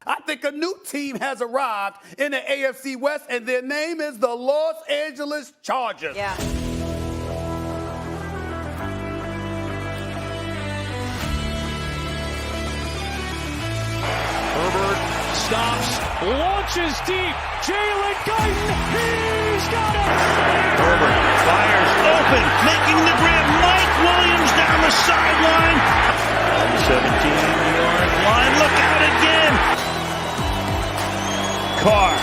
I think a new team has arrived in the AFC West, and their name is the Los Angeles Chargers. Yeah. Herbert stops, launches deep. Jalen Guyton, he's got it! Herbert fires open, making the grab. Mike Williams down the sideline. On the 17-yard line, look out again. Carr,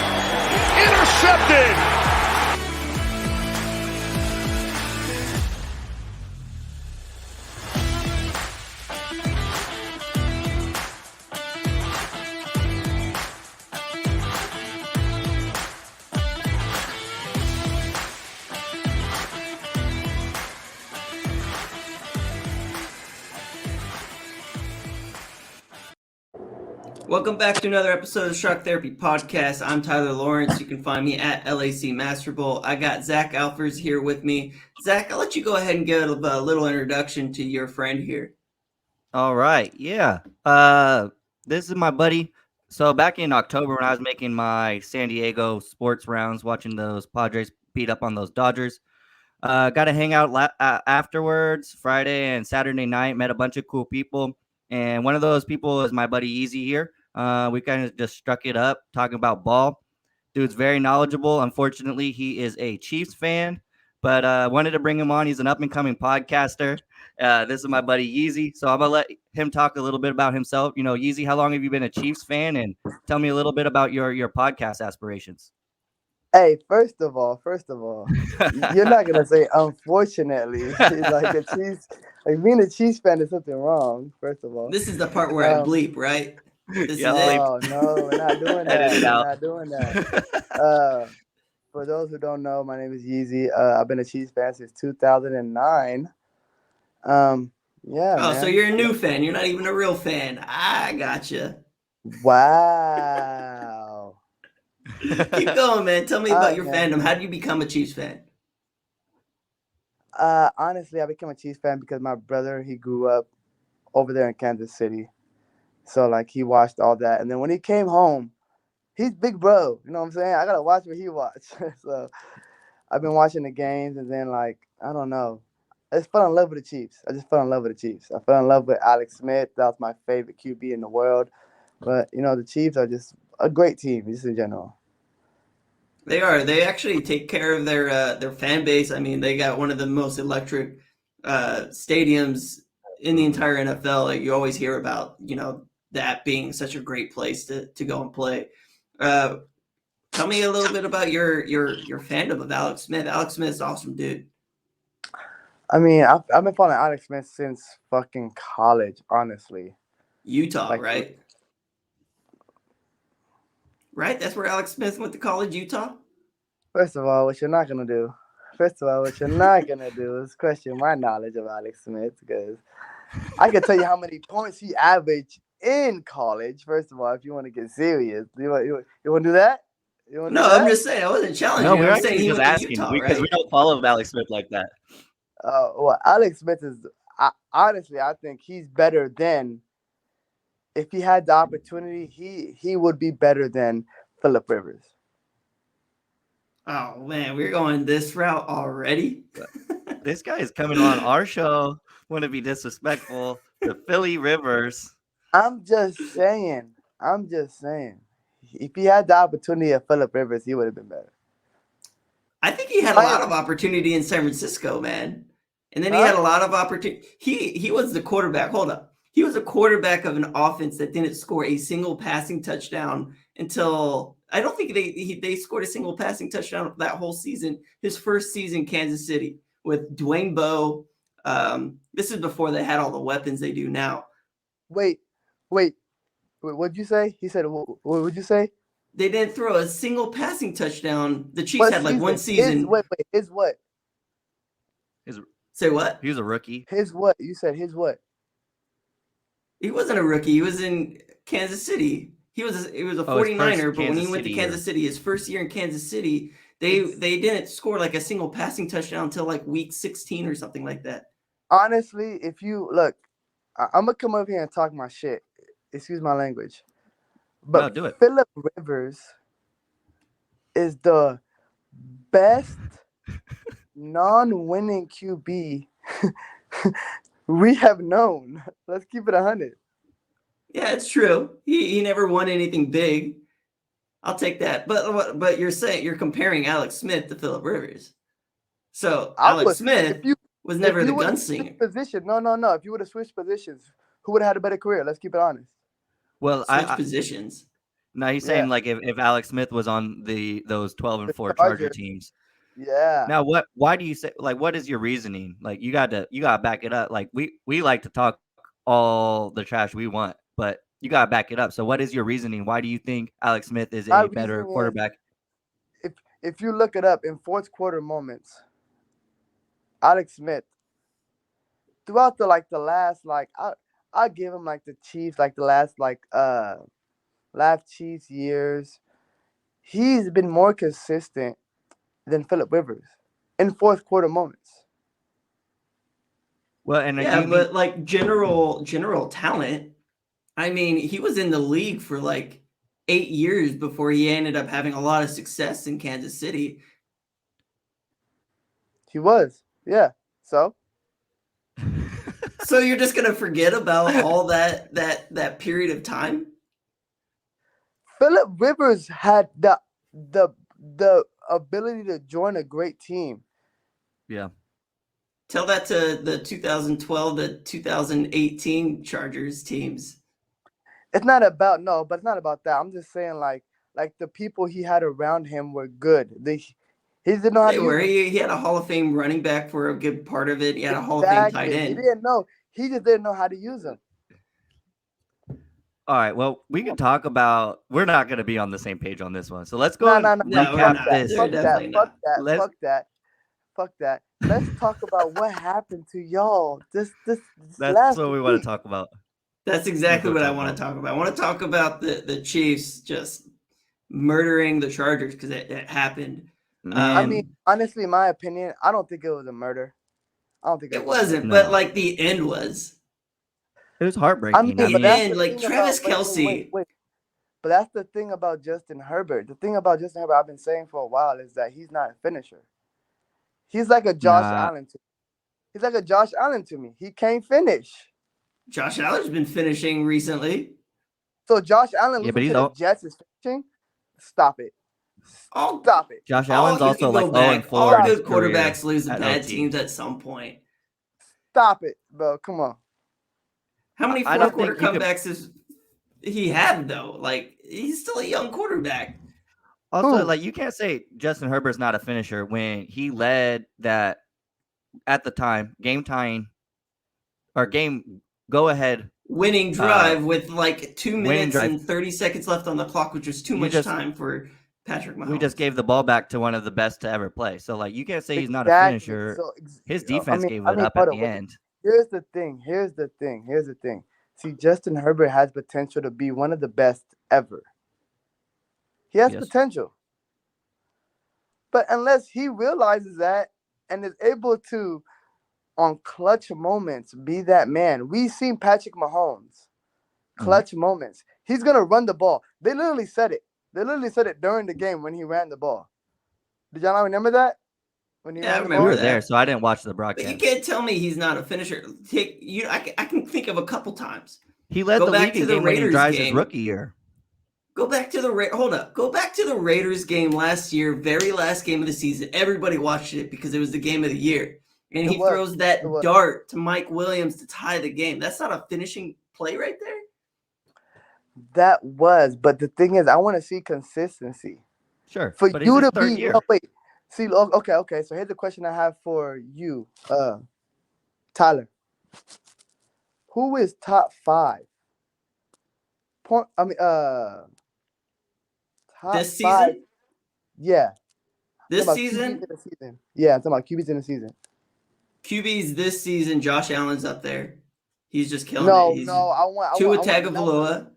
intercepted. Welcome back to another episode of the Shark Therapy Podcast. I'm Tyler Lawrence. You can find me at LAC Masterful. I got Zach Alfers here with me. Zach, I'll let you go ahead and give a little introduction to your friend here. All right. Yeah. This is my buddy. So back in October when I was making my San Diego sports rounds, watching those Padres beat up on those Dodgers, got to hang out afterwards, Friday and Saturday night, met a bunch of cool people. And one of those people is my buddy Yeezy here. We kind of just struck it up talking about ball. Dude's very knowledgeable. Unfortunately, he is a Chiefs fan, but wanted to bring him on. He's an up-and-coming podcaster. This is my buddy Yeezy. So I'm going to let him talk a little bit about himself. You know, Yeezy, how long have you been a Chiefs fan? And tell me a little bit about your podcast aspirations. Hey, first of all, you're not going to say unfortunately. Like the Chiefs, like being a Chiefs fan is something wrong, first of all. This is the part where I bleep, right? This Yeah, is it. Oh, no, we're not doing that. Edit it We're out. not doing that. For those who don't know, my name is Yeezy. I've been a Chiefs fan since 2009. Yeah, Oh, man. so you're a new fan. You're not even a real fan. I gotcha. Wow. Keep going, man. Tell me about your man. fandom. How did you become a Chiefs fan? Honestly, I became a Chiefs fan because my brother, he grew up over there in Kansas City. So, like, he watched all that. And then when he came home, he's big bro. You know what I'm saying? I got to watch what he watched. So, I've been watching the games. And then, like, I don't know. I just fell in love with the Chiefs. I fell in love with Alex Smith. That was my favorite QB in the world. But, you know, the Chiefs are just a great team, just in general. They are. They actually take care of their fan base. I mean, they got one of the most electric stadiums in the entire NFL. Like, you always hear about, you know, that being such a great place to go and play. Tell me a little bit about your fandom of Alex Smith. Alex Smith's an awesome dude. I mean, I've been following Alex Smith since fucking college, honestly. Utah, Like, right? Right? That's where Alex Smith went to college, Utah? First of all, what you're not going to do is question my knowledge of Alex Smith, because I can tell you how many points he averaged in college. First of all, if you want to get serious. You want to do that? No, I'm just saying. I wasn't challenging No, you. we're I'm saying actually he just went to asking Utah, because right? we don't follow Alex Smith like that. Well, Alex Smith is honestly, I think he's better than, if he had the opportunity, he would be better than Phillip Rivers. Oh, man, we're going this route already? This guy is coming on our show. Want to be disrespectful to Philly Rivers. I'm just saying. If he had the opportunity of Phillip Rivers, he would have been better. I think he had a lot of opportunity in San Francisco, man. And then he had a lot of opportunity. He was the quarterback. Hold up. He was a quarterback of an offense that didn't score a single passing touchdown until – I don't think they scored a single passing touchdown that whole season. His first season, Kansas City, with Dwayne Bowe. This is before they had all the weapons they do now. Wait. What'd you say? He said, what would you say? They didn't throw a single passing touchdown. The Chiefs had like one season. His what? Say what? He was a rookie. His what? You said his what? He wasn't a rookie. He was in Kansas City. He was a 49er, but when he went to Kansas City, his first year in Kansas City, they didn't score like a single passing touchdown until like week 16 or something like that. Honestly, if you look, I'm gonna come up here and talk my shit. Excuse my language. No, But do it. Phillip Rivers is the best non-winning QB we have known. Let's keep it 100. Yeah, it's true. He never won anything big. I'll take that. But you're comparing Alex Smith to Phillip Rivers. So I Alex would Smith was never if the you would have switched gunslinger. position. No. If you would have switched positions, who would have had a better career? Let's keep it honest. Well, Switch positions. no, he's Yeah. saying like if Alex Smith was on those 12-4 The Charger Chargers. teams. Yeah. Now, why do you say, like, what is your reasoning? Like, you got to back it up. Like, we like to talk all the trash we want, but you got to back it up. So what is your reasoning? Why do you think Alex Smith is My a better reasoning is, quarterback? if you look it up in fourth quarter moments, Alex Smith throughout the last I give him like the Chiefs the last Chiefs years, he's been more consistent than Phillip Rivers in fourth quarter moments. Well, and Yeah, but like general talent. I mean, he was in the league for like 8 years before he ended up having a lot of success in Kansas City. He was, yeah. So So you're just gonna forget about all that period of time? Phillip Rivers had the ability to join a great team. yeah. Tell that to the 2012 to 2018 Chargers teams. It's not about but it's not about that. I'm just saying like the people he had around him were good. He didn't know how They to were. use them. He had a Hall of Fame running back for a good part of it. He had a Hall of Fame tight Exactly. He end. didn't know. He just didn't know how to use them. All right. Well, we can talk about. We're not going to be on the same page on this one. So let's go No, and no, no. No, we're recap not. this. They're definitely not. Fuck that. Let's talk about what happened to y'all this That's last what we week. want to talk about. That's exactly what I want to talk about. I want to talk about the Chiefs just murdering the Chargers because it happened. I mean, honestly, in my opinion, I don't think it was a murder. I don't think it wasn't, No. but like the end was. It was heartbreaking. I mean, The but that's end, the like thing Travis about, Kelce. wait. But that's the thing about Justin Herbert. The thing about Justin Herbert I've been saying for a while is that he's not a finisher. He's like a Josh Allen to me. He's like a Josh Allen to me. He can't finish. Josh Allen's been finishing recently. So Josh Allen Yeah, but losing to the Jets is finishing? Stop it. Stop it. Josh Allen's you also can go like back. 0-4 All in his good career quarterbacks lose to at bad OT. teams at some point. Stop it, bro. Come on. How many I fourth don't quarter think you could- comebacks has he had though? Like he's still a young quarterback. Also, Who? like you can't say Justin Herbert's not a finisher when he led that at the time game tying or game go ahead Winning drive with like 2 minutes drive. and 30 seconds left on the clock, which was too much time for Patrick Mahomes. We just gave the ball back to one of the best to ever play. So like you can't say he's not a Exactly. finisher. So, His defense gave it up hold at on, the end. Here's the thing. See, Justin Herbert has potential to be one of the best ever. He has potential. But unless he realizes that and is able to, on clutch moments, be that man. We've seen Patrick Mahomes, clutch moments. He's going to run the ball. They literally said it. They literally said it during the game when he ran the ball. Did y'all not remember that? When he Yeah, I ran the remember We were that. there, so I didn't watch the But broadcast. you can't tell me he's not a finisher. I can think of a couple times. He led Go the back league in to the game-winning Raiders drives his game. rookie year. Go back to the Raiders game last year, very last game of the season. Everybody watched it because it was the game of the year. And he throws that dart to Mike Williams to tie the game. That's not a finishing play right there. That was, but the thing is, I want to see consistency. Sure. For but you it's his to third be, year. no, wait. See, okay. So here's the question I have for you, Tyler. Who is top 5? Top This 5. season? Yeah. This QBs season? in the season. Yeah, I'm talking about QBs in the season. QBs this season, Josh Allen's up there. He's just killing it. I want Tua numbers. Tagovailoa,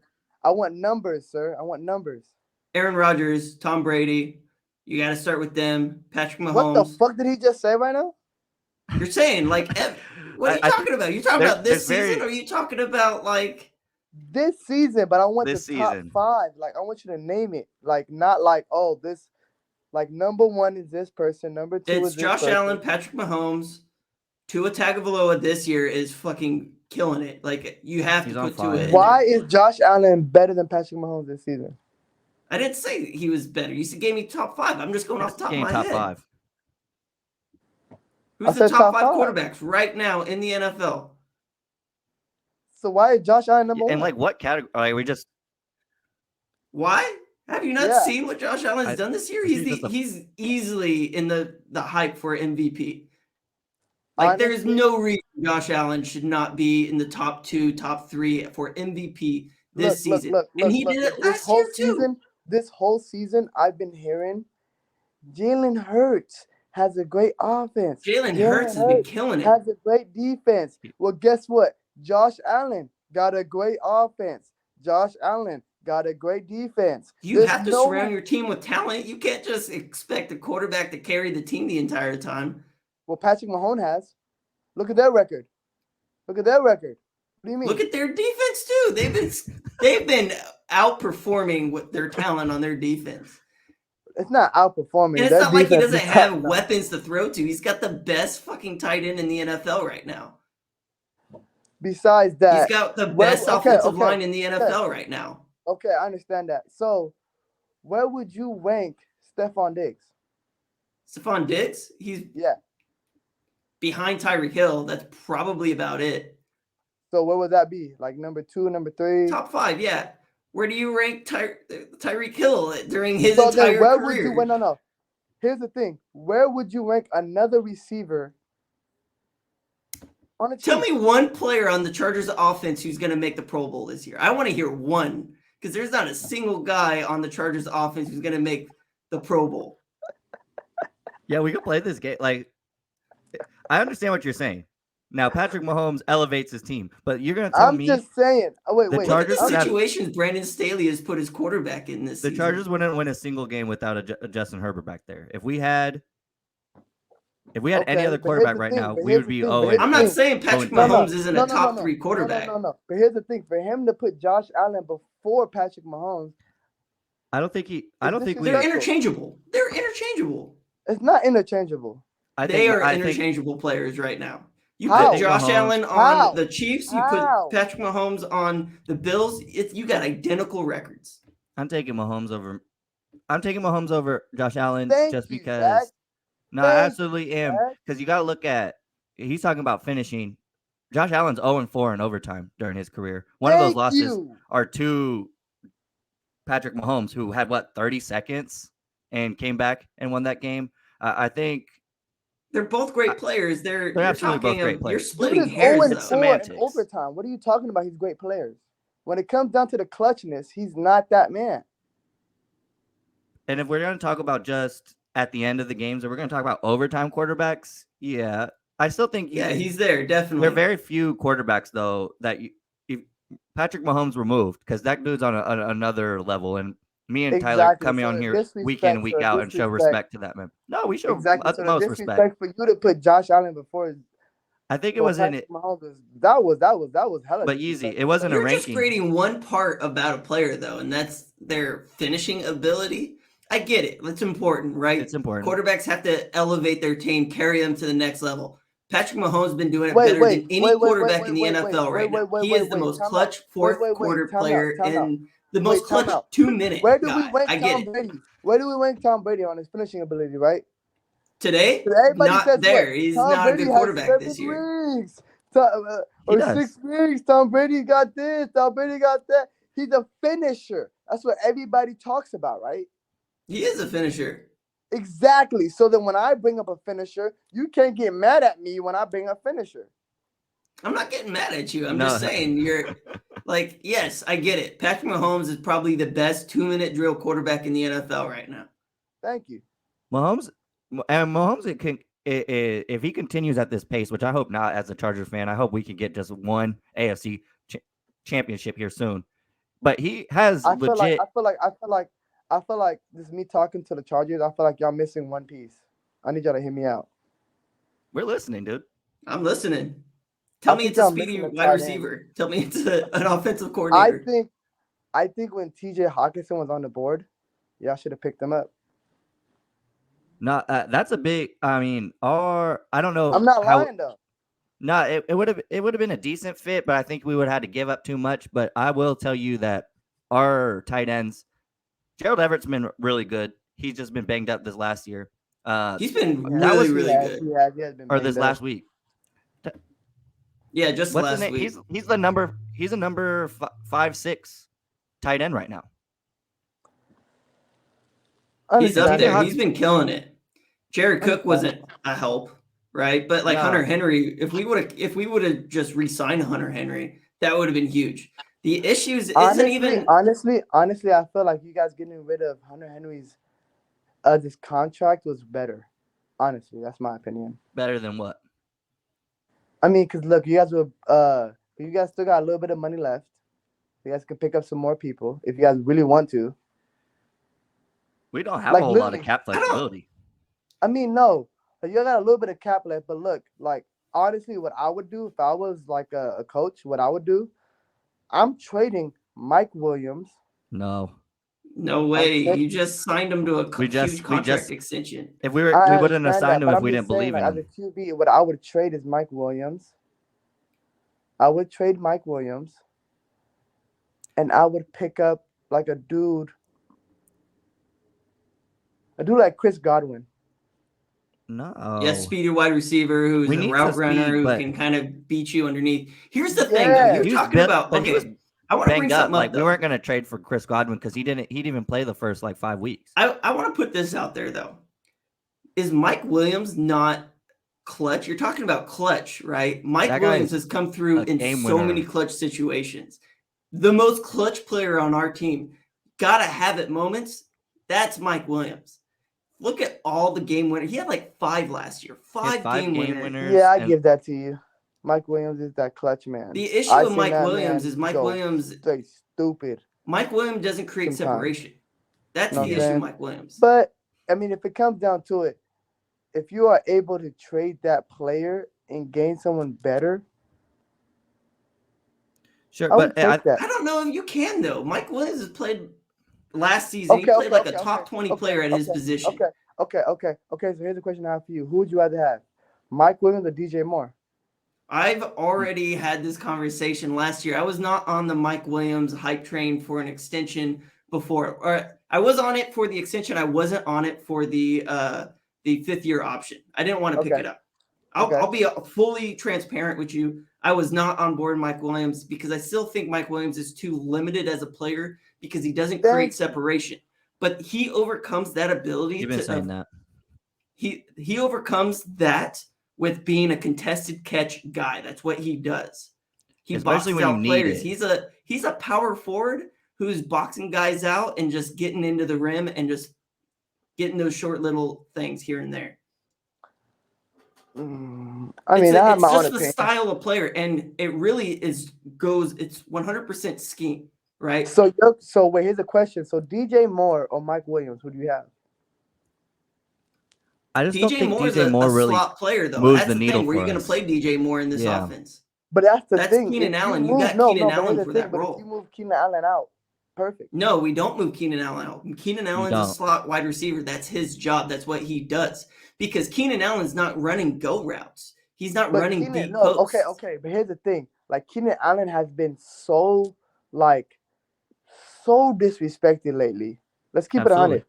I want numbers, sir. I want numbers. Aaron Rodgers, Tom Brady. You got to start with them. Patrick Mahomes. What the fuck did he just say right now? You're saying like, what are you talking about? You talking about this season, or are you talking about like This season, but I want This the top season. 5. Like, I want you to name it. Like, not like, oh, this, like, number 1 is this person, number 2 It's is this Josh person. Allen, Patrick Mahomes. Tua Tagovailoa this year is fucking killing it. Like, you have He's to on put Tua fire. in Why there. is Josh Allen better than Patrick Mahomes this season? I didn't say he was better. You gave me top 5. I'm just going off the top of my top head. 5. Who's I the said top top 5 5. quarterbacks right now in the NFL? So why is Josh Allen number 1? And like what category? Like we just Why? Have you not Yeah. seen what Josh Allen's done this year? He's easily in the hype for MVP. Like, there's Honestly, no reason Josh Allen should not be in the top 2, top 3 for MVP this season. And he did it last year too. This whole season, I've been hearing Jalen Hurts has a great offense. Jalen Hurts has been killing it. Has a great defense. Well, guess what? Josh Allen got a great offense. Josh Allen got a great defense. You have to surround your team with talent. You can't just expect a quarterback to carry the team the entire time. Well, Patrick Mahomes has. Look at their record. Look at their record. What do you mean? Look at their defense too. They've been outperforming with their talent on their defense. It's not outperforming. And it's not like he doesn't have weapons to throw to. He's got the best fucking tight end in the NFL right now. Besides that, he's got the best offensive line in the NFL right now. Okay, I understand that. So, where would you rank Stephon Diggs? Stephon Diggs? He's yeah behind Tyreek Hill. That's probably about it. So where would that be? Like number 2, number 3? Top 5, yeah. Where do you rank Tyreek Hill during his entire career? No. Here's the thing. Where would you rank another receiver on a team? Tell me one player on the Chargers offense who's going to make the Pro Bowl this year. I want to hear one, because there's not a single guy on the Chargers offense who's going to make the Pro Bowl. Yeah, we could play this game. Like, I understand what you're saying. Now, Patrick Mahomes elevates his team, but you're going to tell me... I'm just saying. Oh, wait. Look at the situations Brandon Staley has put his quarterback in this season. The Chargers wouldn't win a single game without a Justin Herbert back there. If we had any other quarterback right now, we would be 0. I'm not saying Patrick Mahomes isn't a top 3 quarterback. No. But here's the thing. For him to put Josh Allen before Patrick Mahomes... They're interchangeable. They're interchangeable. It's not interchangeable. They are interchangeable players right now. You put Josh Allen on the Chiefs. You put Patrick Mahomes on the Bills. You got identical records. I'm taking Mahomes over Josh Allen just because. Zach. No, I absolutely am. Because you got to look at. He's talking about finishing. Josh Allen's 0-4 in overtime during his career. One of those losses are to Patrick Mahomes, who had 30 seconds and came back and won that game. I think. They're both great players. They're absolutely both great players. You're splitting hairs. It's semantics. In overtime. What are you talking about? He's great players. When it comes down to the clutchness, he's not that man. And if we're going to talk about just at the end of the games, and we're going to talk about overtime quarterbacks, yeah, I still think he's there definitely. There are very few quarterbacks though that Patrick Mahomes removed, because that dude's on another level, and me and Tyler coming on here week in and week out and show respect to that man. No, we show utmost respect for you to put Josh Allen before. I think it was in it. That was hella. But Yeezy, it wasn't a ranking. You're just grading one part about a player though, and that's their finishing ability. I get it. It's important, right? It's important. Quarterbacks have to elevate their team, carry them to the next level. Patrick Mahomes has been doing it better than any quarterback in the NFL right now. He is the most clutch fourth quarter player in the most clutch 2-minute Where do we guy. rank I get Tom Brady? Where do we rank Tom Brady on his finishing ability, right? Today, not there. He's not a good quarterback this year. Rings. 6 rings. Tom Brady got this. Tom Brady got that. He's a finisher. That's what everybody talks about, right? He is a finisher. Exactly. So then when I bring up a finisher, you can't get mad at me when I bring a finisher. I'm not getting mad at you. I'm just saying you're like, yes, I get it. Patrick Mahomes is probably the best 2-minute drill quarterback in the NFL right now. Thank you. Mahomes, if he continues at this pace, which I hope not as a Chargers fan, I hope we can get just one AFC championship here soon. But he has I feel like this is me talking to the Chargers. I feel like y'all missing one piece. I need y'all to hear me out. We're listening, dude. I'm listening. Tell me think it's a y'all speedy missing a wide tight end. receiver. Tell me it's an offensive I coordinator. think when TJ Hawkinson was on the board, y'all should have picked him up. Not that's a big. I mean, I don't know. I'm not lying though. No, it would have been a decent fit, but I think we would have had to give up too much. But I will tell you that our tight ends, Gerald Everett's been really good. He's just been banged up this last year. He's been that was- really good. He has been Or this banged up. last week. Yeah, just What's last his name? week. He's a number 5-6 tight end right now. He's up there. Understandable. He's been killing it. Jared Cook wasn't a help, right? But like No. Hunter Henry, if we would have just re-signed Hunter Henry, that would have been huge. The issues isn't even honestly, I feel like you guys getting rid of Hunter Henry's this contract was better. Honestly, that's my opinion. Better than what? I mean, because look, you guys still got a little bit of money left. You guys can pick up some more people if you guys really want to. We don't have Like, a whole lot of literally, cap flexibility. I mean, no, you got a little bit of cap left, but look, like honestly, what I would do if I was like a coach, what I would do, I'm trading Mike Williams. No. no way. You just signed him to a huge contract extension. If we wouldn't have signed him if we didn't believe in him. As a QB, what I would trade is Mike Williams. I would trade Mike Williams, and I would pick up like a dude like Chris Godwin. No. Yes, speedy wide receiver who's We a need route some runner speed, who but- can kind of beat you underneath. Here's the thing, Yeah. though. He You're was talking built- about but he was I want to bring banged up. something Like up. we Though. weren't going to trade for Chris Godwin because he didn't even play the first like 5 weeks. I want to put this out there though. Is Mike Williams not clutch? You're talking about clutch, right? Mike That guy Williams is has come through a in game so winner. many clutch situations. The most clutch player on our team, gotta have it moments. That's Mike Williams. Look at all the game winners. He had like 5 last year. He had 5 game winners. winners. Yeah, I and give that to you. Mike Williams is that clutch man. The issue I with seen Mike that Williams man is Mike go Williams. straight stupid. Mike Williams doesn't create Sometimes. separation. That's Know the what I'm issue, saying? Mike Williams. But I mean, if it comes down to it, if you are able to trade that player and gain someone better, Sure, I would but take that. I don't know if you can though. Mike Williams has played last season. He played like a top 20 player at his position. Okay. So here's a question I have for you: who would you rather have, Mike Williams or DJ Moore? I've already had this conversation last year. I was not on the Mike Williams hype train for an extension before, or I was on it for the extension. I wasn't on it for the 5th year option. I didn't want to pick it up. I'll be fully transparent with you. I was not on board Mike Williams because I still think Mike Williams is too limited as a player because he doesn't create separation. But he overcomes that ability. You've been saying that. He overcomes that with being a contested catch guy. That's what he does. He Especially boxes when out you need players. it. He's a power forward who's boxing guys out and just getting into the rim and just getting those short little things here and there. I mean, it's I have my own just the opinion. style of player, and it really it's 100% scheme, right? So wait, here's a question: so DJ Moore or Mike Williams, who do you have? I just don't DJ think Moore is DJ Moore a really slot player, though. moves That's the the needle thing. Where for you're going to us. play DJ Moore in this Yeah. offense? But that's the That's thing. Keenan If Allen. You You got Keenan but Allen here's for the that thing, role. If you move Keenan Allen out, perfect. No, we don't move Keenan Allen out. Keenan Allen's a don't. slot wide receiver. That's his job. That's what he does. Because Keenan Allen's not running go routes. He's not But running Keenan, deep no, posts. okay. But here's the thing: like Keenan Allen has been so disrespected lately. Let's keep Absolutely. it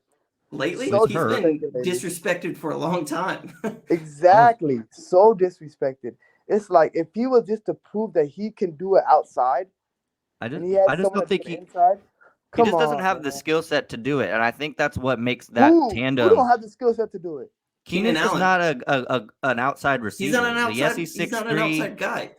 100. Lately, So he's been disrespected lately. disrespected for a long time. Exactly, so disrespected. It's like if he was just to prove that he can do it outside, I and he had just someone don't think to he do it inside. He Come just doesn't on, have the man. skill set to do it, and I think that's what makes that Who tandem. don't have the skill set to do it? Keenan Keenan's just Allen. not an outside receiver. He's not an outside. Yes, he's He's not an 6'3", outside guy.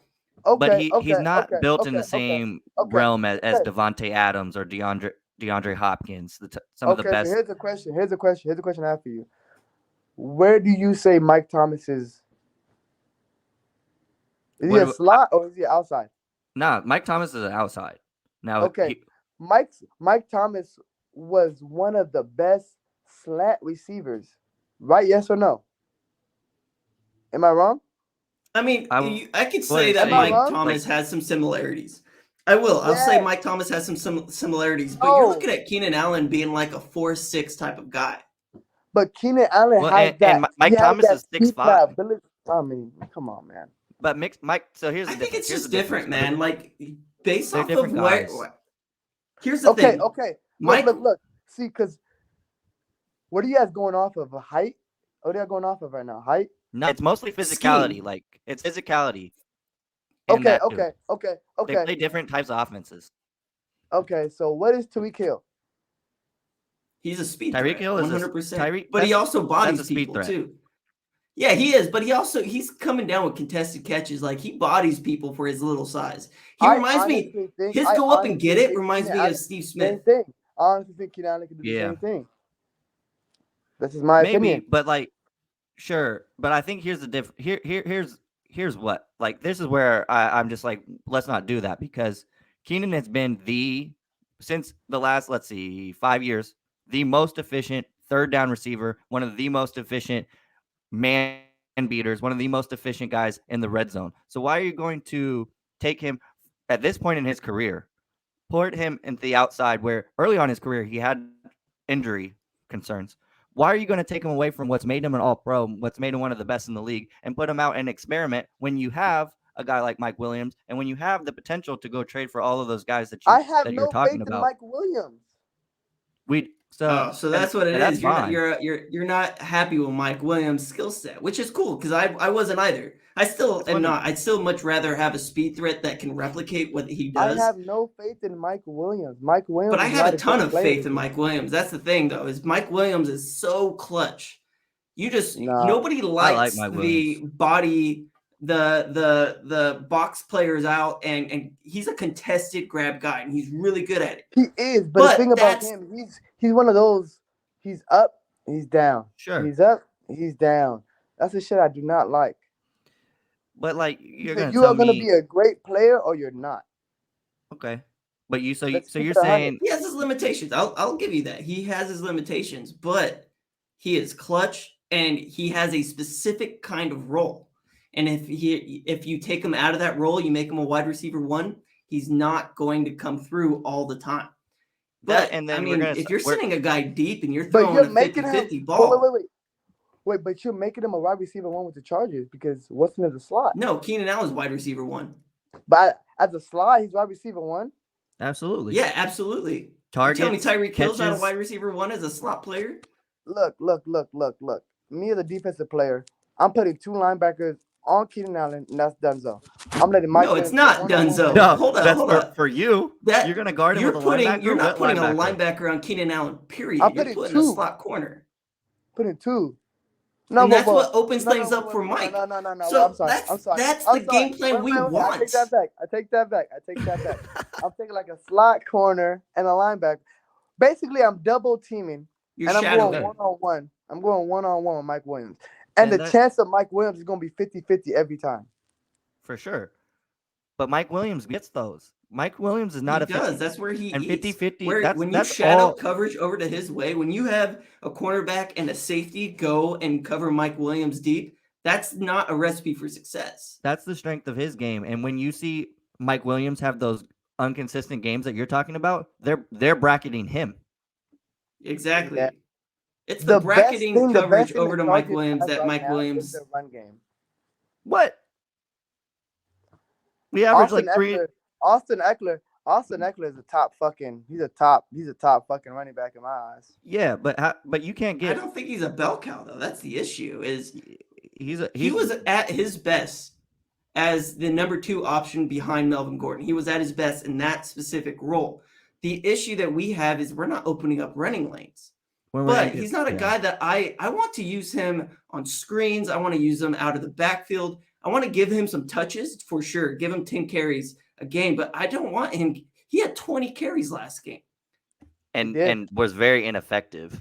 but he's not built in the same realm as okay. Devontae Adams or DeAndre Hopkins. Some of the So best. here's the question. Here's the question I have for you. Where do you say Mike Thomas is? Is he a slot or is he outside? Nah, Mike Thomas is an outside. Now, Okay. Mike Thomas was one of the best slant receivers, right? Yes or no? Am I wrong? I mean, I could say wouldn't that Am I say, Mike wrong? Thomas has some similarities. I will. I'll say Yeah. Mike Thomas has some similarities, but you're Oh, looking at Keenan Allen being like a 4'6" type of guy. but Keenan Allen well, has and that. He Mike has Thomas that is speed 6'5". ability. I mean, come on, man. But Mike. So here's I the think difference. it's Here's just the difference. different, man. Like based They're off of different guys. here's the Okay, thing. okay. Mike, Look. See, because what are you guys going off of? A height? What are you going off of right now? Height? No, it's mostly physicality. scheme. Like it's physicality in Okay, that too. They okay. play different types of offenses. Okay, so what is Tariq Hill? He's a speed Tyreek threat, Hill is 100%. Tyreek, But he that's also bodies a speed people threat. too. Yeah, he is, but he's coming down with contested catches. Like he bodies people for his little size. He reminds me his go up and get it reminds me of Steve Smith. Same thing. I honestly think Keenan Allen can do the Yeah. same thing. This is my Maybe, opinion. but like, sure. But I think here's the here's what, like, this is where I'm just like, let's not do that, because Keenan has been since the last, let's see, 5 years, the most efficient third down receiver, one of the most efficient man beaters, one of the most efficient guys in the red zone. So why are you going to take him at this point in his career, put him into the outside where early on in his career he had injury concerns? Why are you going to take him away from what's made him an all-pro, what's made him one of the best in the league, and put him out and experiment when you have a guy like Mike Williams and when you have the potential to go trade for all of those guys that I have you're no talking faith in about? Mike Williams. So that's what it that's is. fine. You're not happy with Mike Williams' skill set, which is cool because I wasn't either. I still am not. I'd still much rather have a speed threat that can replicate what he does. I have no faith in Mike Williams. Mike Williams, But I is have not a ton good of player faith to in me. Mike Williams. That's the thing, though, is Mike Williams is so clutch. Nah. Nobody likes Mike the Williams. body, the box players out, and he's a contested grab guy, and he's really good at it. He is, but the thing about him, he's one of those. He's up, he's down. Sure. He's up, he's down. That's the shit I do not like. But like, you're going to you tell are going to me, be a great player or you're not. okay, but Let's you're keep it 100. saying He has his limitations. I'll give you that. He has his limitations, but he is clutch and he has a specific kind of role. And if you take him out of that role, you make him a wide receiver one, he's not going to come through all the time. But and then I mean, if you're sending a guy deep and you're throwing a 50-50 ball. Wait, but you're making him a wide receiver one with the Chargers because Wilson is a slot. No, Keenan Allen's wide receiver one. But as a slot, he's wide receiver one. absolutely. Yeah, absolutely. Targets, you tell me Tyreek Hill's not a catches. wide receiver one as a slot player? Look. Me as a defensive player, I'm putting two linebackers on Keenan Allen, and that's Dunzo. I'm letting Mike. No, it's not Dunzo. No, hold that's on. for you. You're going to guard him with a linebacker. You're not What putting a linebacker on Keenan Allen, period. I'm You're putting putting two. a slot corner. Putting two. And that's what opens things up for Mike. No. So I'm sorry. that's the game plan we want. I take that back. I'm taking like a slot corner and a linebacker. Basically, I'm double teaming. You're and I'm shadowing. going one-on-one. I'm going one-on-one with Mike Williams. And the that- chance of Mike Williams is going to be 50-50 every time. For sure. But Mike Williams gets those. Mike Williams is not He does. That's where he and eats. 50-50. When you That's shadow all. coverage over to his way, when you have a cornerback and a safety go and cover Mike Williams deep, that's not a recipe for success. That's the strength of his game. And when you see Mike Williams have those inconsistent games that you're talking about, they're bracketing him. Exactly. Yeah. It's the bracketing coverage thing over the to Mike Chargers Williams have that right Mike now is Williams. their run game. What? We average like three. Austin Eckler is a top fucking. He's a top fucking running back in my eyes. Yeah, but you can't I get. don't think he's a bell cow though. That's the issue. He He was at his best as the number 2 option behind Melvin Gordon. He was at his best in that specific role. The issue that we have is we're not opening up running lanes. But he's not a guy that I want to use him on screens. I want to use him out of the backfield. I want to give him some touches for sure. Give him 10 carries a game, but I don't want him. He had 20 carries last game. And was very ineffective.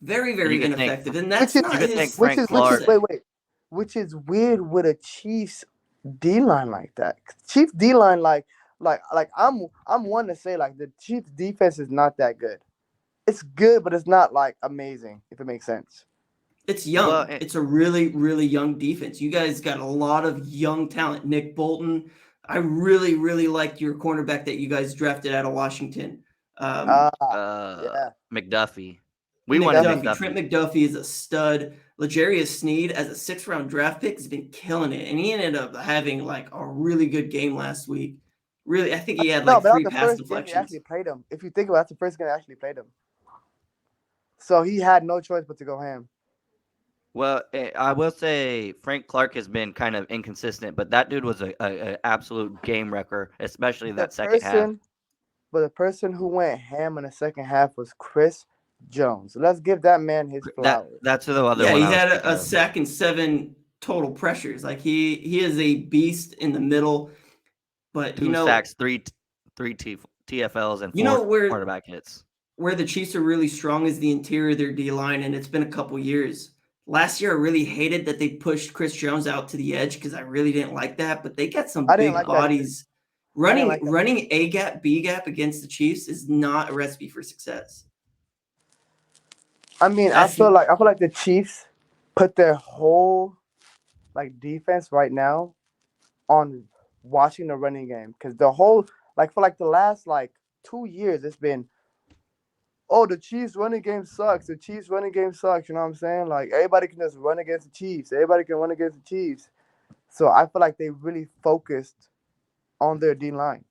Very, very ineffective. And that's not his. Which is weird with a Chiefs D-line like that. Chiefs D-line like I'm one to say like the Chiefs defense is not that good. It's good, but it's not like amazing, if it makes sense. It's young. Well, It's a really, really young defense. You guys got a lot of young talent. Nick Bolton. I really, really liked your cornerback that you guys drafted out of Washington. Yeah. McDuffie. We wanted McDuffie. Trent McDuffie is a stud. L'Jarius Sneed, as a 6th-round draft pick, has been killing it. And he ended up having like a really good game last week. Really, I think he had like 3 pass deflections. Game he actually played him. If you think about it, that's the first game I actually played him. So he had no choice but to go ham. Well, I will say Frank Clark has been kind of inconsistent, but that dude was a absolute game wrecker, especially that second half. But the person who went ham in the second half was Chris Jones. Let's give that man his flowers. That's the other one. Yeah, he had a sack and 7 total pressures. Like he is a beast in the middle. But 2 sacks, 3 TFLs, and 4 quarterback hits. Where the Chiefs are really strong is the interior of their D-line, and it's been a couple years. Last year, I really hated that they pushed Chris Jones out to the edge because I really didn't like that. But they got some big bodies. Running A gap, B gap against the Chiefs is not a recipe for success. I mean, I feel like the Chiefs put their whole defense right now on watching the running game, because the whole for the last 2 years it's been, oh, the Chiefs running game sucks. The Chiefs running game sucks. You know what I'm saying? Like, everybody can just run against the Chiefs. Everybody can run against the Chiefs. So I feel like they really focused on their D-line.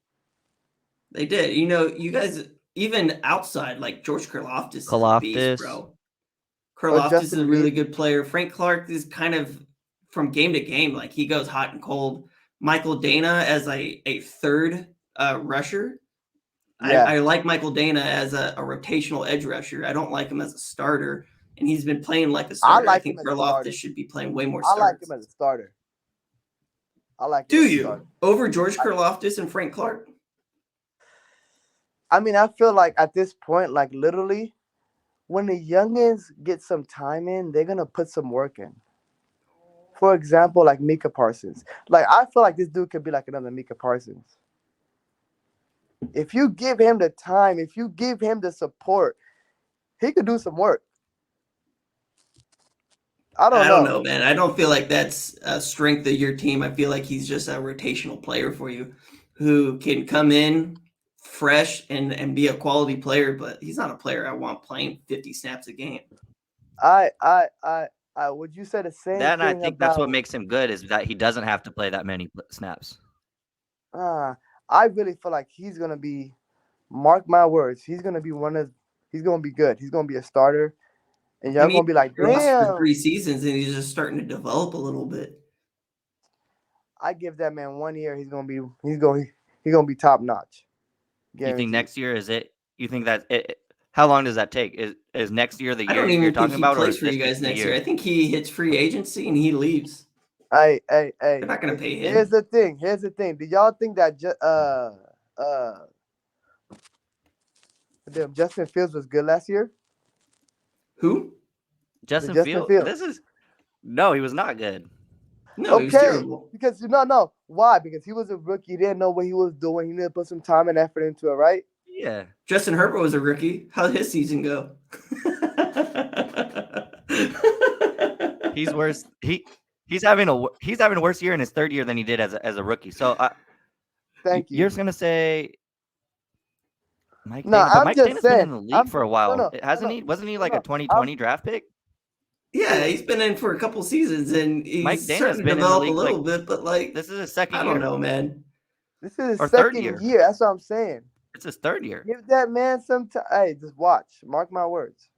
They did. You guys, even outside, like George Karlaftis is a beast, bro. Karlaftis is a really good player. Frank Clark is kind of, from game to game, like he goes hot and cold. Michael Dana as a third rusher. Yeah. I like Michael Dana as a rotational edge rusher. I don't like him as a starter, and he's been playing like a starter. I think Karlaftis should be playing way more starters. I like him as a starter. Do you? Over George Karlaftis and Frank Clark? I mean, I feel like at this point, literally, when the youngins get some time in, they're going to put some work in. For example, Micah Parsons. I feel like this dude could be another Micah Parsons. If you give him the time, if you give him the support, he could do some work. I don't know, man. I don't feel like that's a strength of your team. I feel like he's just a rotational player for you who can come in fresh and be a quality player, but he's not a player I want playing 50 snaps a game. Would you say the same thing? I think that's what makes him good, is that he doesn't have to play that many snaps. I really feel like he's gonna be, mark my words, he's gonna be he's gonna be good. He's gonna be a starter, and y'all gonna be like, damn. For 3 seasons, and he's just starting to develop a little bit. I give that man 1 year. He's gonna be top notch. You think next year is it? You think that it? How long does that take? Is next year the year you're talking about, or is for you guys next year? I think he hits free agency and he leaves. Hey. They're not gonna pay him. Here's the thing. Do y'all think that Justin Fields was good last year? Who? Justin Fields. No, he was not good. No, he was terrible. Because no. Why? Because he was a rookie. He didn't know what he was doing. He needed to put some time and effort into it, right? Yeah. Justin Herbert was a rookie. How'd his season go? He's worse. He's having a worse year in his third year than he did as a rookie. So thank you. You're just gonna say Mike Dana? No, Mike Dana's been in the league for a while, hasn't he? Wasn't he like a 2020 draft pick? Yeah, he's been in for a couple seasons, and he's Mike Dana's been in the league a little bit, but this is his second year. I don't know, man. This is his second year. That's what I'm saying. It's his third year. Give that man some time. Hey, just watch. Mark my words.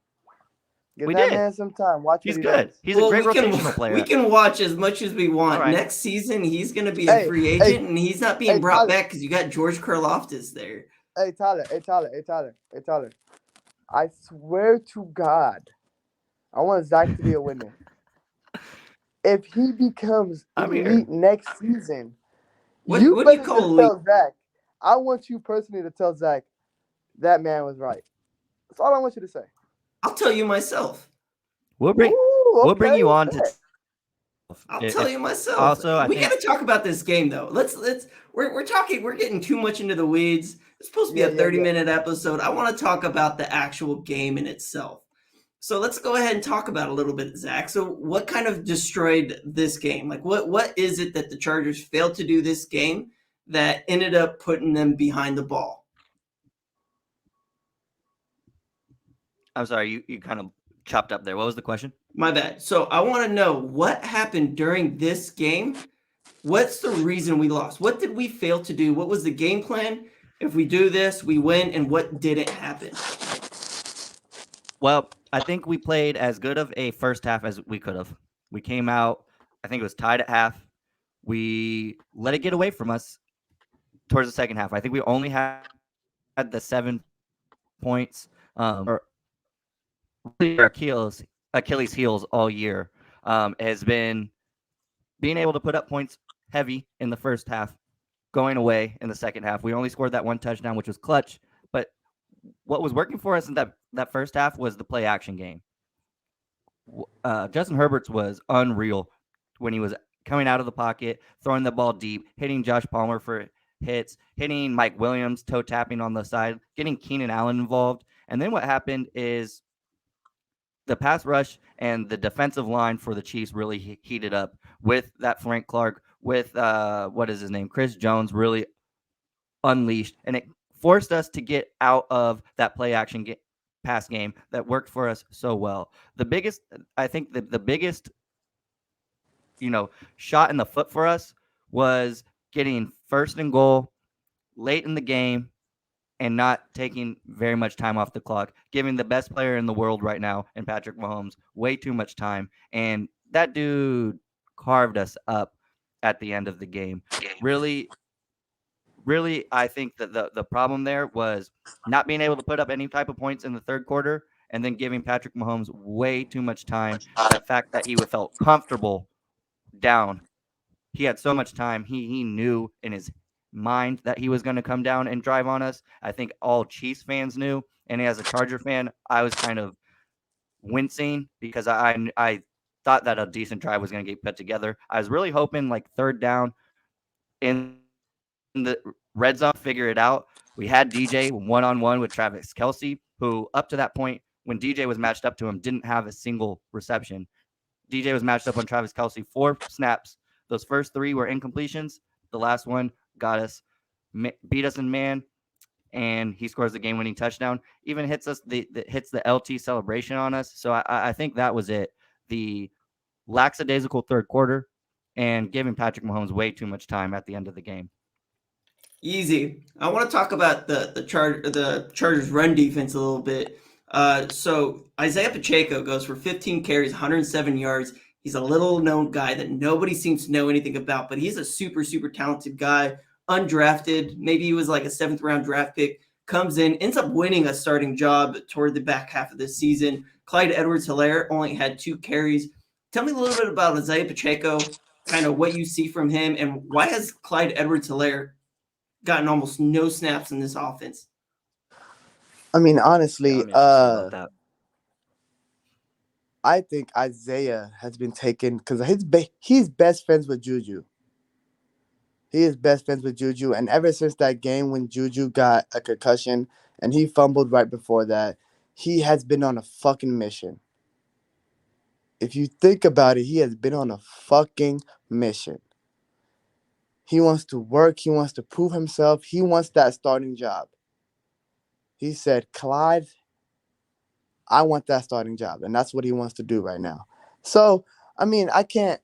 Give that man some time. Watch. He's good. He's a great rotational player. We can watch as much as we want. Right. Next season, he's going to be a free agent, and he's not being brought back because you got George Karlaftis there. Hey, Tyler. I swear to God, I want Zach to be a winner. If he becomes elite next season, what do you call elite? Zach, I want you personally to tell Zach that man was right. That's all I want you to say. I'll tell you myself. We'll bring you on to. I'll tell you myself. Also, we got to talk about this game though. We're talking. We're getting too much into the weeds. It's supposed to be a 30-minute episode. I want to talk about the actual game in itself. So let's go ahead and talk about it a little bit, Zach. So what kind of destroyed this game? Like what is it that the Chargers failed to do this game that ended up putting them behind the ball? I'm sorry, you kind of chopped up there. What was the question? My bad. So I want to know what happened during this game. What's the reason we lost? What did we fail to do? What was the game plan? If we do this, we win, and what didn't happen? Well, I think we played as good of a first half as we could have. We came out, I think it was tied at half. We let it get away from us towards the second half. I think we only had the 7 points, or really our Achilles heels all year, has been being able to put up points heavy in the first half, going away in the second half. We only scored that one touchdown, which was clutch. But what was working for us in that first half was the play action game. Justin Herbert's was unreal when he was coming out of the pocket, throwing the ball deep, hitting Josh Palmer for hits, hitting Mike Williams, toe tapping on the side, getting Keenan Allen involved. And then what happened is the pass rush and the defensive line for the Chiefs really heated up with that Frank Clark, with what is his name, Chris Jones, really unleashed, and it forced us to get out of that play action pass game that worked for us so well. I think the biggest, shot in the foot for us was getting first and goal late in the game and not taking very much time off the clock, giving the best player in the world right now, and Patrick Mahomes, way too much time. And that dude carved us up at the end of the game. Really, really, I think that the problem there was not being able to put up any type of points in the third quarter and then giving Patrick Mahomes way too much time. The fact that he felt comfortable down. He had so much time. He knew in his mind that he was going to come down and drive on us. I think all Chiefs fans knew. And as a Charger fan, I was kind of wincing because I thought that a decent drive was going to get put together. I was really hoping like third down in the red zone, figure it out. We had DJ one-on-one with Travis Kelce, who up to that point, when DJ was matched up to him, didn't have a single reception. DJ was matched up on Travis Kelce 4 snaps. Those first 3 were incompletions. The last one got us, beat us in man, and he scores the game-winning touchdown. Even hits us hits the LT celebration on us. So I think that was it. The lackadaisical third quarter and giving Patrick Mahomes way too much time at the end of the game. Easy. I want to talk about the Chargers run defense a little bit. So Isaiah Pacheco goes for 15 carries, 107 yards. He's a little known guy that nobody seems to know anything about, but he's a super, super talented guy, undrafted. Maybe he was like a 7th round draft pick, comes in, ends up winning a starting job toward the back half of the season. Clyde Edwards-Helaire only had 2 carries. Tell me a little bit about Isaiah Pacheco, kind of what you see from him, and why has Clyde Edwards-Helaire gotten almost no snaps in this offense? I mean, honestly, About that. I think Isaiah has been taken because he's best friends with Juju. He is best friends with Juju, and ever since that game when Juju got a concussion and he fumbled right before that, he has been on a fucking mission. If you think about it, he has been on a fucking mission. He wants to work. He wants to prove himself. He wants that starting job. He said, Clyde, I want that starting job. And that's what he wants to do right now. So, I can't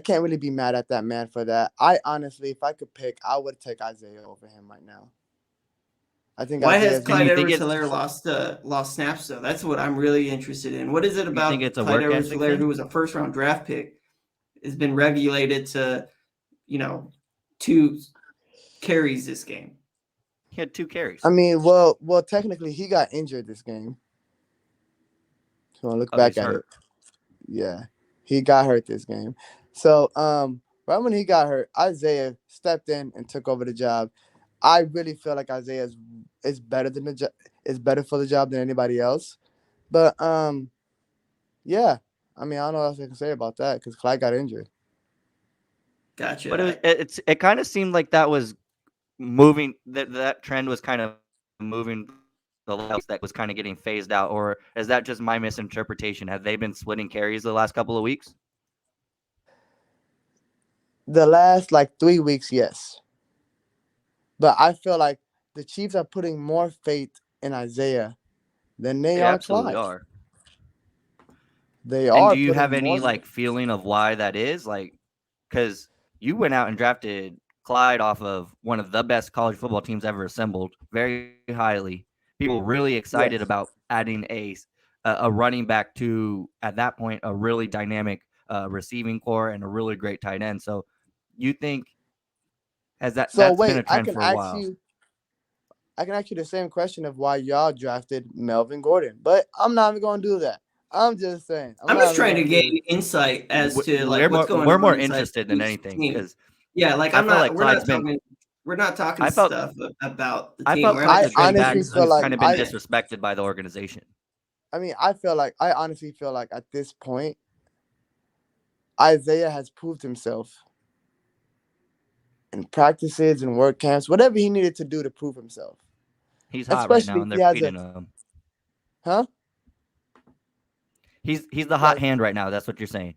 really be mad at that man for that. I honestly, if I could pick, I would take Isaiah over him right now. I think Why Isaiah's has Clyde Edwards-Helaire lost snaps though? That's what I'm really interested in. What is it about think it's a Clyde work ethic Edwards-Helaire, thing? who was a 1st round draft pick, has been regulated to, 2 carries this game? He had 2 carries. well, technically he got injured this game. So I look back at it. Yeah. He got hurt this game. So, right when he got hurt, Isaiah stepped in and took over the job. I really feel like Isaiah is better for the job than anybody else. But yeah. I don't know what else I can say about that because Clyde got injured. Gotcha. But it kind of seemed like that was moving. That trend was kind of moving the last that was kind of getting phased out, or is that just my misinterpretation? Have they been splitting carries the last couple of weeks? The last 3 weeks, yes. But I feel like the Chiefs are putting more faith in Isaiah than they They are absolutely Clyde. are. They And are do you have putting any more. feeling of why that is? Because you went out and drafted Clyde off of one of the best college football teams ever assembled, very highly. People really excited Yes. about adding a running back to, at that point, a really dynamic receiving core and a really great tight end. So you think that's been Wait, a trend for a while? I can ask you the same question of why y'all drafted Melvin Gordon, but I'm not even going to do that. I'm just saying. I'm not just even trying to gonna do gain insight as to what's going We're on more inside interested than each anything team. because Yeah, I feel like Clyde's we're not talking I felt stuff about the I team. felt We're Clyde's just a trying good to back gain honestly feel who's some like kind of been I disrespected by the organization. I honestly feel like at this point, Isaiah has proved himself in practices and work camps, whatever he needed to do to prove himself. He's hot right now, Especially if and he they're has feeding him. huh? He's the hot hand right now. That's what you're saying.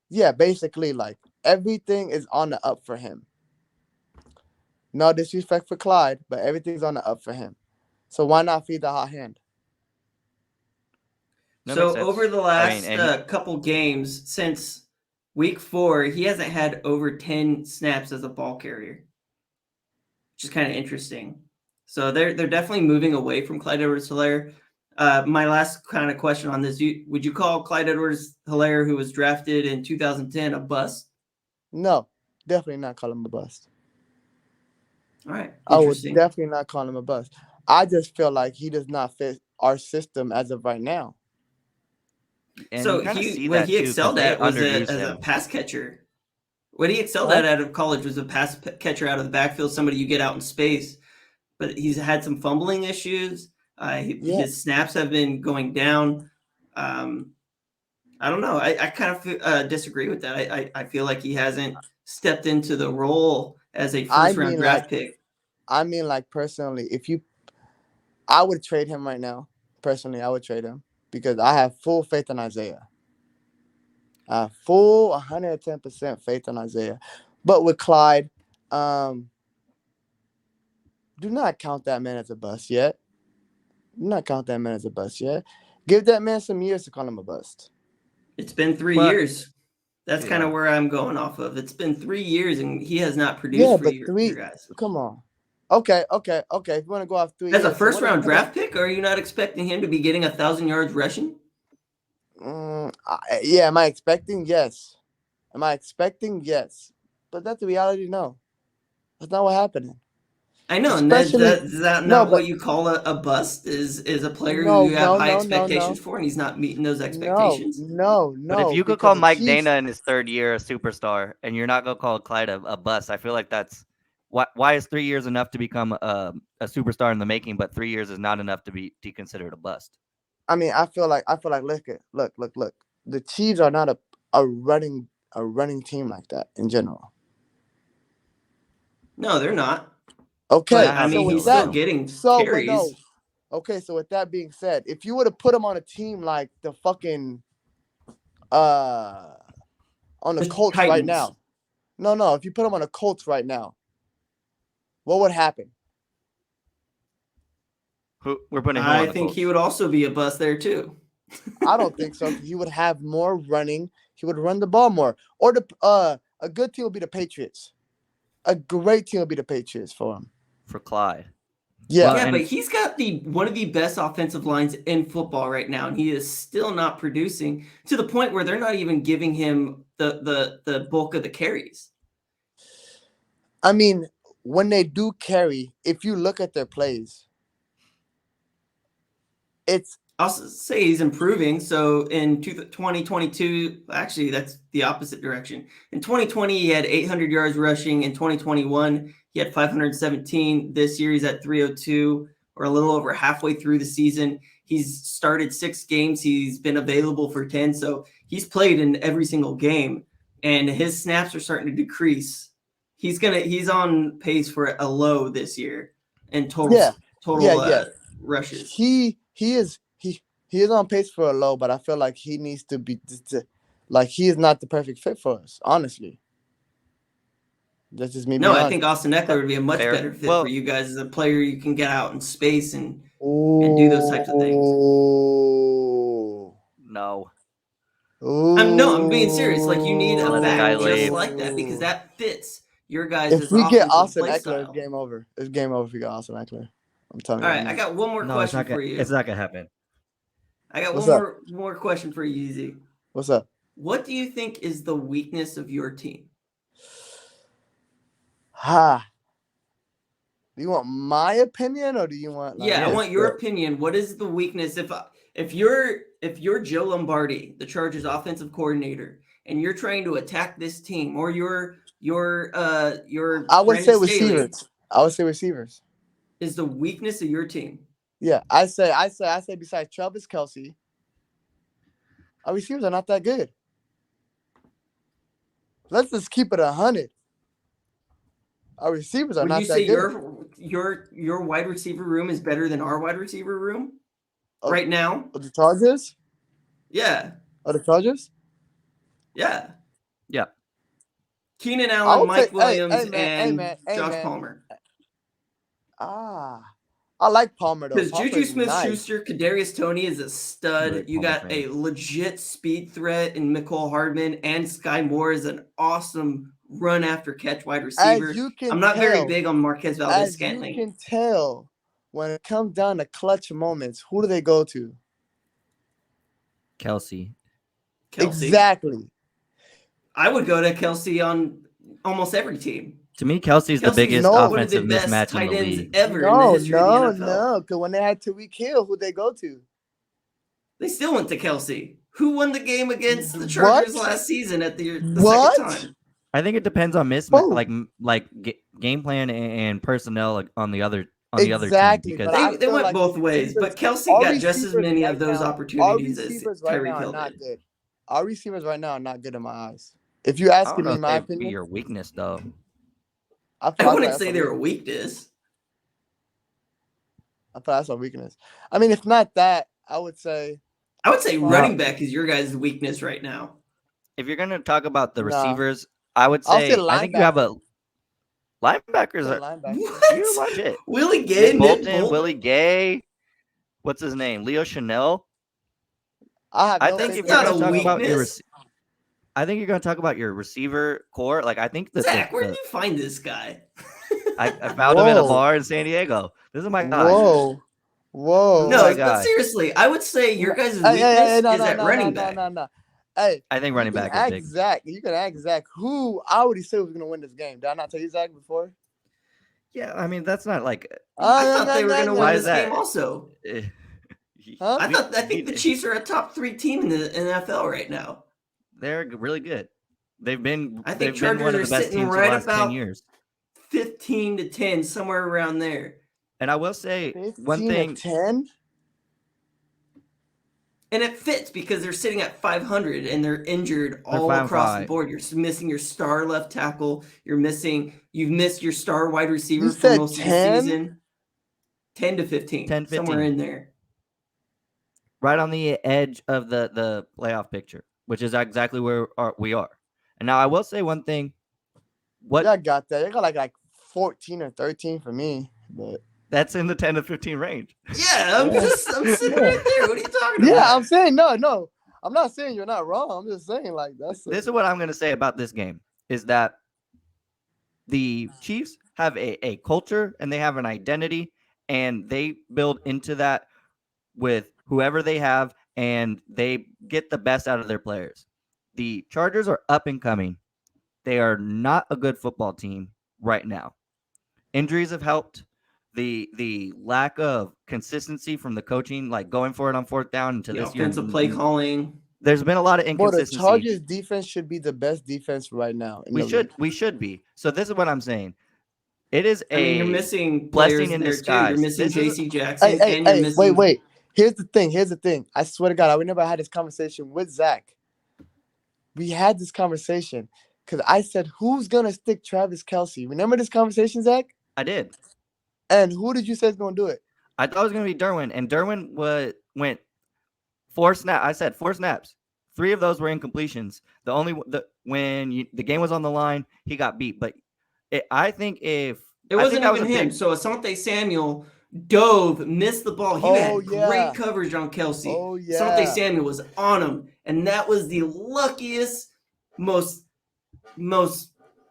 Yeah, basically everything is on the up for him. No disrespect for Clyde, but everything's on the up for him. So why not feed the hot hand? That makes So over sense. the I mean, last and couple games since week 4, he hasn't had over 10 snaps as a ball carrier, which is kind of interesting. So they're definitely moving away from Clyde Edwards-Helaire. My last kind of question on this: would you call Clyde Edwards-Helaire, who was drafted in 2010, a bust? No, definitely not call him a bust. All right, I would interesting. definitely not call him a bust. I just feel like he does not fit our system as of right now. and So you kind of see what that he too because excelled they at was underused as a him. pass catcher. What he excelled Huh? at out of college was a pass catcher out of the backfield, somebody you get out in space. But he's had some fumbling issues. His snaps have been going down. I don't know. I kind of disagree with that. I feel like he hasn't stepped into the role as a first-round draft pick. Personally, I would trade him right now. Personally, I would trade him because I have full faith in Isaiah. I have full 110% faith in Isaiah. But with Clyde, do not count that man as a bust yet. Do not count that man as a bust yet. Give that man some years to call him a bust. It's been 3 But years. That's kind of where I'm going off of. It's been 3 years, and he has not produced Yeah, for but your guys. come on. Okay. If you want to go off 3 As a years. first-round draft pick, are you not expecting him to be getting 1,000 yards rushing? Yeah, am I expecting? Yes. Am I expecting? Yes. But that's the reality, no. That's not what happened. I know, and is that not what you call a bust? Is a player who you have high expectations for, and he's not meeting those expectations? No. But if you could call Mike Dana in his 3rd year a superstar, and you're not gonna call Clyde a bust, I feel like that's why is 3 years enough to become a superstar in the making, but 3 years is not enough to be considered a bust. I mean, I feel like look. The Chiefs are not a running team like that in general. No, they're not. Okay, but, I mean, he's still getting carries. No. Okay, so with that being said, if you were to put him on a team like the fucking on the Colts Titans. right now. No, if you put him on the Colts right now, what would happen? We're putting him on I the think Colts. he would also be a bust there too. I don't think so. He would have more running. He would run the ball more. Or a good team would be the Patriots. A great team would be the Patriots for him. For Clyde. Yeah. Yeah, but he's got one of the best offensive lines in football right now, and he is still not producing to the point where they're not even giving him the bulk of the carries. I mean, when they do carry, if you look at their plays, I'll say he's improving. So in 2022, actually, that's the opposite direction. In 2020, he had 800 yards rushing. In 2021, he had 517. This year, he's at 302, or a little over halfway through the season. He's started 6 games. He's been available for 10. So he's played in every single game, and his snaps are starting to decrease. He's on pace for a low this year in total. Yeah. rushes. He is on pace for a low, but I feel like he needs to be like he is not the perfect fit for us. Honestly, that's just me. No, being I honest. think Austin Eckler would be a much Fair. better fit Well- for you guys as a player. You can get out in space and do those types of things. Ooh. No. I'm being serious. Like, you need a Let the back guy just leave. like that because that fits your guys' If we get offensive Austin play Eckler, style. it's game over. It's game over if we get Austin Eckler. I'm telling All you. right, I got one more No, it's question not for gonna. you. It's not gonna happen. I got What's one more question for you, Yeezy. What's up? What do you think is the weakness of your team? Ha. Do you want my opinion or do you want? Like, Yeah, I Yeah. want your opinion. What is the weakness if you're Joe Lombardi, the Chargers offensive coordinator, and you're trying to attack this team, or you're I would say Brandon Staley, receivers. I would say receivers. is the weakness of your team? Yeah, I say besides Travis Kelce, our receivers are not that good. Let's just keep it 100. Our receivers are Would not you that say good. your wide receiver room is better than our wide receiver room Oh. right now? Of the Chargers? Yeah, Of the Chargers? yeah. Yeah. Keenan I Allen, would Mike say, Williams, hey, and man, Josh Palmer. I like Palmer though. Because Palmer Juju is nice. Smith-Schuster, Kadarius Toney is a stud. Great You Palmer got fan. a legit speed threat in Mecole Hardman, and Sky Moore is an awesome run after catch wide receiver. As you can I'm not tell, very big on Marquez as you Valdez-Scantling. can tell, when it comes down to clutch moments, who do they go to? Kelsey. Kelce. Exactly. I would go to Kelce on almost every team. To me, Kelsey's the Kelce's biggest one one of the offensive best mismatch in tight the ends league. ever in the history of the NFL. No. Because when they had Tariq Hill, who'd they go to? They still went to Kelce. Who won the game against the Chargers What? last season at the What? second time? I think it depends on Who? game plan and personnel on the other Exactly, team but because They feel went like both ways, but receivers- Kelce our got just as receivers many right of those now- opportunities our as receivers right Tyreek now Hill are not did. good. Our receivers right now are not good in my eyes. If you I ask don't know me, if in my they'd be opinion, your weakness though. I I feel wouldn't that's say a they're a weakness. weakness. I feel that's a weakness. I mean, if not that, I would say I would say Wow. running back is your guys' weakness right now. If you're gonna talk about the Nah. receivers, I would I'll say say I think you have a linebackers. Say Are, linebacker. you're What? legit. Willie Gay, Nick Nick Bolton, Willie Gay. What's his name? Leo Chanel. I have I no think faith if in you're not gonna a talk about your, weakness. I think you're gonna talk about your receiver core. Like I think that Zach, where did you find this guy? I found him at a Whoa. bar in San Diego. This is my guy. Whoa. Oh No, my but God. seriously, I would say your guys' Hey, weakness no, is at running back. No. Hey, I think running back is big. Zach. You can ask Zach who I already said was going to win this game. Did I not tell you Zach before? Yeah, I mean that's not like. I thought they were going to Why win is this game that? also. Huh? I think the Chiefs are a top 3 team in the NFL right now. They're really good. They've been. I think they've been one of Chargers the are best sitting teams for the right last 10 about years. 15-10, somewhere around there. And I will say 15 one thing. to 10? And it fits because they're sitting at 500 and they're injured They're all 5-5. across the board. You're missing your star left tackle. You've missed your star wide receiver You for said most 10? of the season. 10 to 15, 10, somewhere 15. in there. Right on the edge of the playoff picture, which is exactly where we are. And now I will say one thing. What Yeah, I got that. You got like 14 or 13 for me. But that's in the 10 to 15 range. Yeah, I'm sitting right there. What are you talking about? yeah, I'm saying no. I'm not saying you're not wrong. I'm just saying like that's This is what I'm going to say about this game is that the Chiefs have a culture and they have an identity and they build into that with whoever they have and they get the best out of their players. The Chargers are up and coming. They are not a good football team right now. Injuries have helped. The lack of consistency from the coaching, like going for it on fourth down into The this year. offensive play calling. There's been a lot of But the inconsistency. Chargers defense should be the best defense right now. We should be. So this is what I'm saying. It is You're missing blessing players in there disguise. too. You're missing This is- J.C. Jackson, Hey, and you're missing. wait. Here's the thing. I swear to God, we never had this conversation with Zach. We had this conversation because I said, who's going to stick Travis Kelce? Remember this conversation, Zach? I did. And who did you say is going to do it? I thought it was going to be Derwin, and Derwin went 4 snaps. I said 4 snaps. 3 of those were incompletions. When the game was on the line, he got beat. But I think it wasn't even him. So Asante Samuel dove, missed the ball. He had great coverage on Kelce. Oh, yeah. Asante Samuel was on him, and that was the luckiest, most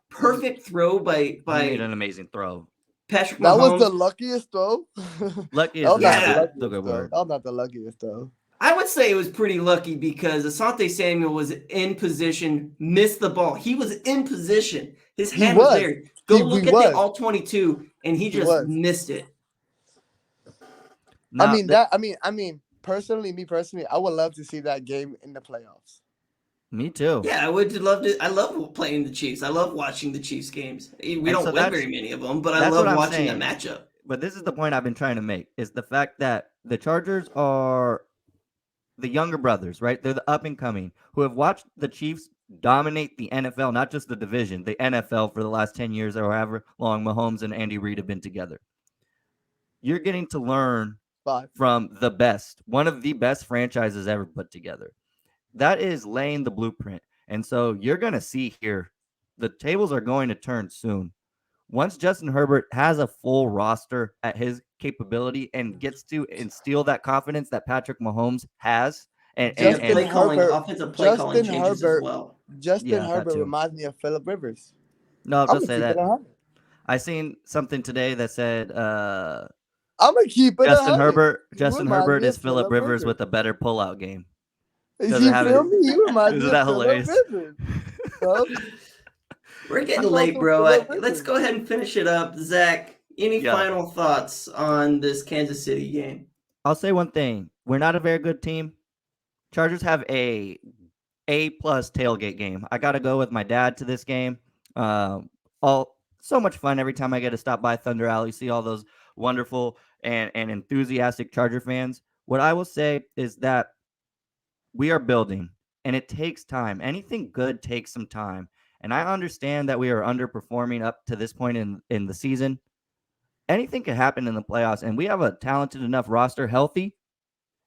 perfect throw by he made an amazing throw. Patrick Mahomes. That was the luckiest throw. Luckiest is the good word. That was not the luckiest throw. I would say it was pretty lucky because Asante Samuel was in position, missed the ball. He was in position. His hand was there. Go look at the all-22, and he just missed it. I mean, personally, I would love to see that game in the playoffs. Me too. Yeah, I would love to. I love playing the Chiefs. I love watching the Chiefs games. We don't win very many of them, but I love watching a matchup. But this is the point I've been trying to make, is the fact that the Chargers are the younger brothers, right? They're the up and coming who have watched the Chiefs dominate the NFL, not just the division, the NFL for the last 10 years or however long Mahomes and Andy Reid have been together. You're getting to learn from the best, one of the best franchises ever put together. That is laying the blueprint. And so you're going to see here, the tables are going to turn soon. Once Justin Herbert has a full roster at his capability and gets to instill that confidence that Patrick Mahomes has, offensive play calling changes as well. Justin Herbert reminds me of Phillip Rivers. No, don't say that. I seen something today that said I'm gonna keep it. Justin Herbert is Phillip Rivers with a better pullout game. Isn't that hilarious? We're getting late, bro. Let's go ahead and finish it up. Zach, any final thoughts on this Kansas City game? I'll say one thing. We're not a very good team. Chargers have A+ tailgate game. I got to go with my dad to this game. So much fun every time I get to stop by Thunder Alley, see all those wonderful and enthusiastic Charger fans. What I will say is that we are building, and it takes time. Anything good takes some time. And I understand that we are underperforming up to this point in the season. Anything can happen in the playoffs, and we have a talented enough roster, healthy,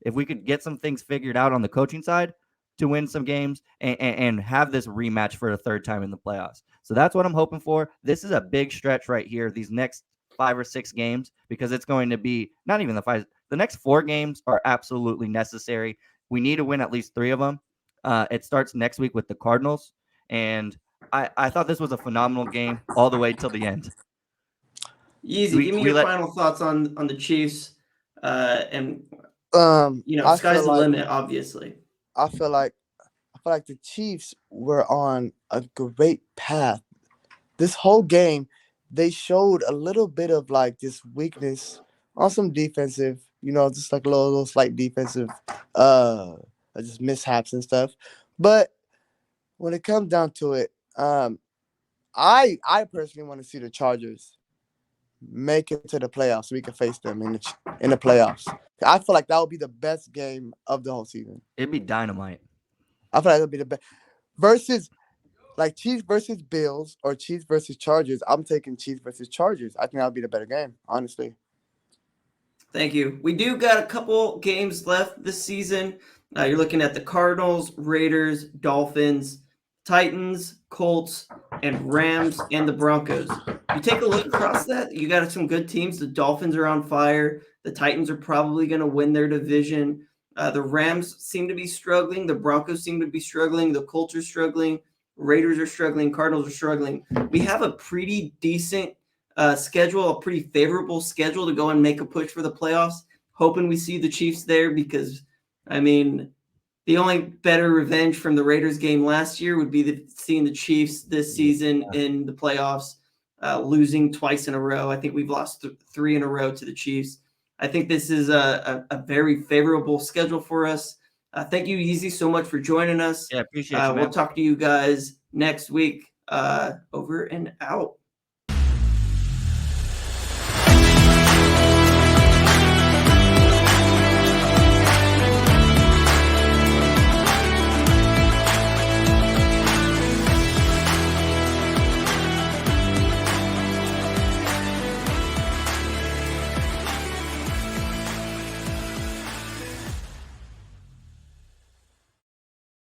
if we could get some things figured out on the coaching side to win some games and have this rematch for a third time in the playoffs. So that's what I'm hoping for. This is a big stretch right here, these next 5 or 6 games, because it's going to be not even the 5. The next 4 games are absolutely necessary. We need to win at least 3 of them. It starts next week with the Cardinals, and I thought this was a phenomenal game all the way till the end. Yeezy, give me your final thoughts on the Chiefs. Sky's the limit, obviously. I feel like the Chiefs were on a great path. This whole game, they showed a little bit of like this weakness on some defensive, just like a little slight defensive just mishaps and stuff. But when it comes down to it, I personally want to see the Chargers make it to the playoffs so we can face them in the playoffs. I feel like that would be the best game of the whole season. It'd be dynamite. I feel like it would be the best. Versus like Chiefs versus Bills or Chiefs versus Chargers. I'm taking Chiefs versus Chargers. I think that would be the better game, honestly. Thank you. We do got a couple games left this season. You're looking at the Cardinals, Raiders, Dolphins, Titans, Colts, and Rams, and the Broncos. You take a look across that, you got some good teams. The Dolphins are on fire. The Titans are probably going to win their division. The Rams seem to be struggling. The Broncos seem to be struggling. The Colts are struggling. Raiders are struggling. Cardinals are struggling. We have a pretty decent schedule, a pretty favorable schedule to go and make a push for the playoffs. Hoping we see the Chiefs there because, the only better revenge from the Raiders game last year would be seeing the Chiefs this season in the playoffs, losing twice in a row. I think we've lost 3 in a row to the Chiefs. I think this is a very favorable schedule for us. Thank you, Yeezy, so much for joining us. Yeah, appreciate it. We'll talk to you guys next week. Over and out.